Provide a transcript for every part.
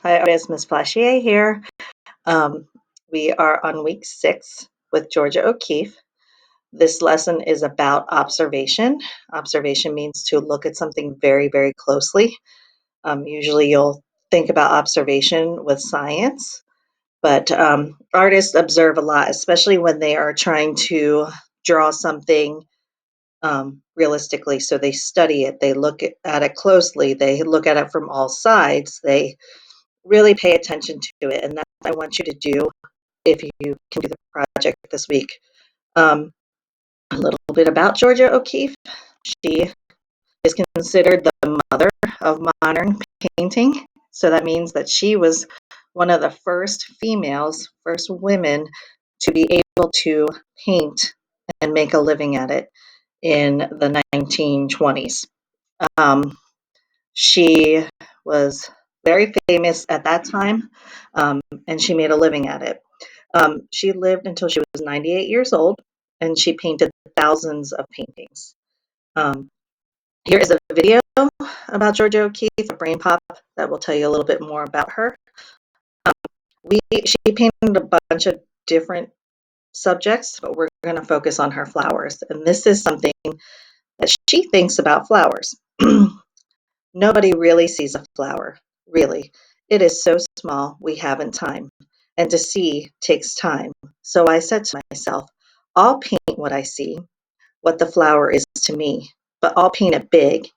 Hi, artist Miss Flashier here. Um, we are on week 6 with Georgia O'Keeffe. This lesson is about observation. Observation means to look at something very, very closely. Usually you'll think about observation with science, but artists observe a lot, especially when they are trying to draw something realistically. So they study it, they look at it closely, they look at it from all sides, they really pay attention to it. And that's what I want you to do if you can do the project this week. A little bit about Georgia O'Keeffe. She is considered the mother of modern painting. So that means that she was one of the first females, first women to be able to paint and make a living at it in the 1920s. Um, she was very famous at that time, and she made a living at it. She lived until she was 98 years old, and she painted thousands of paintings. Um, Here is a video about Georgia O'Keeffe, a brain pop that will tell you a little bit more about her. She painted a bunch of different subjects, but we're going to focus on her flowers. And this is something that she thinks about flowers. Nobody really sees a flower, really. It is so small, we haven't time. And to see takes time. So I said to myself, I'll paint what I see, what the flower is to me, but I'll paint it big,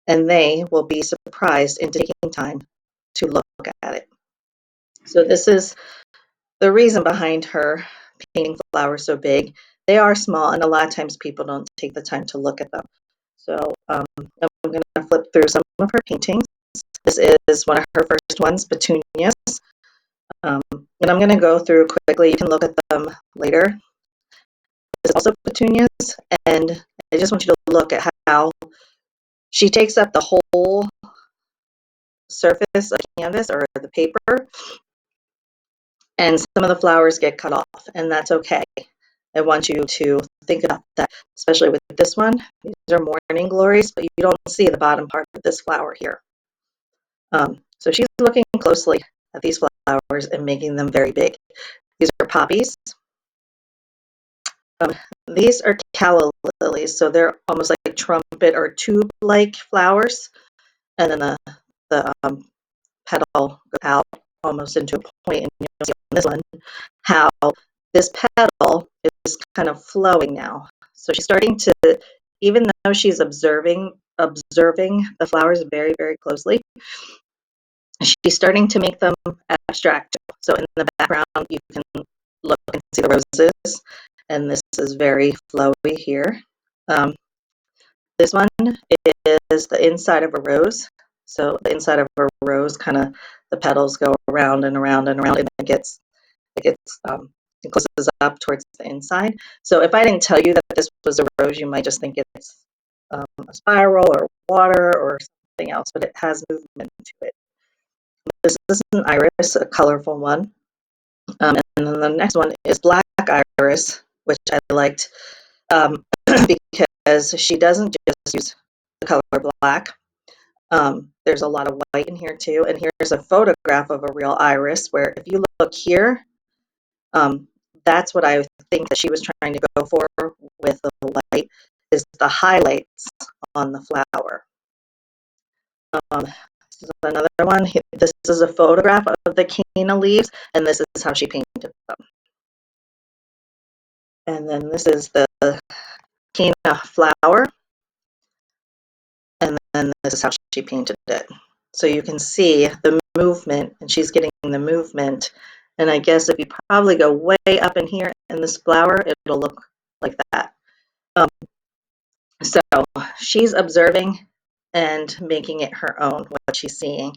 and they will be surprised into taking time to look at it. So this is the reason behind her painting flowers so big. They are small, and a lot of times people don't take the time to look at them. So I'm going to flip through some of her paintings. This is one of her first ones, petunias. And I'm going to go through quickly. You can look at them later. This is also petunias, and I just want you to look at how she takes up the whole surface of the canvas or the paper, and some of the flowers get cut off, and that's okay. I want you to think about that, especially with this one. These are morning glories, but you don't see the bottom part of this flower here. So she's looking closely at these flowers and making them very big. These are poppies. Um, these are calla lilies, so they're almost like trumpet or tube-like flowers, and then the petal goes out almost into a point, and you'll see on this one how this petal is kind of flowing now. So she's starting to, even though she's observing the flowers very, very closely, she's starting to make them abstract. So in the background, you can look and see the roses, and this is very flowy here. This one is the inside of a rose. So the inside of a rose, kind of the petals go around and around and around, and it closes up towards the inside. So if I didn't tell you that this was a rose, you might just think it's a spiral or water or something else, but it has movement to it. This is an iris, a colorful one. And then the next one is black iris, which I liked because she doesn't just use the color black. There's a lot of white in here too. And here's a photograph of a real iris where if you look here, that's what I think that she was trying to go for with the white, is the highlights on the flower. This is another one. This is a photograph of the canna leaves, and this is how she painted them. And then this is the canna flower, and then this is how she painted it. So you can see the movement, and she's getting the movement. And I guess if you probably go way up in here in this flower, it'll look like that. So she's observing and making it her own, what she's seeing.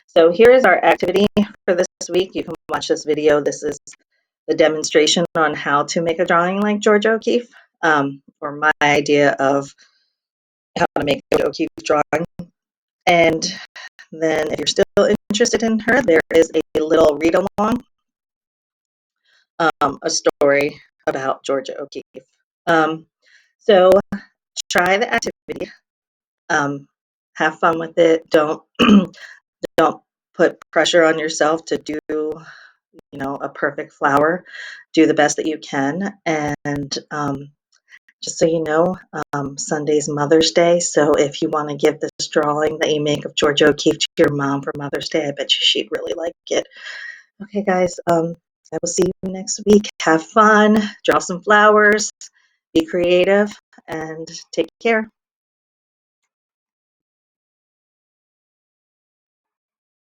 So here is our activity for this week. You can watch this video. This is the demonstration on how to make a drawing like Georgia O'Keeffe, or my idea of how to make a Georgia O'Keeffe drawing. And then if you're still interested in her, there is a little read-along, a story about Georgia O'Keeffe. So try the activity. Have fun with it. Don't put pressure on yourself to do, a perfect flower. Do the best that you can. And just so you know, Sunday's Mother's Day. So if you want to give this drawing that you make of Georgia O'Keeffe to your mom for Mother's Day, I bet you she'd really like it. Okay, guys, I will see you next week. Have fun, draw some flowers, be creative, and take care.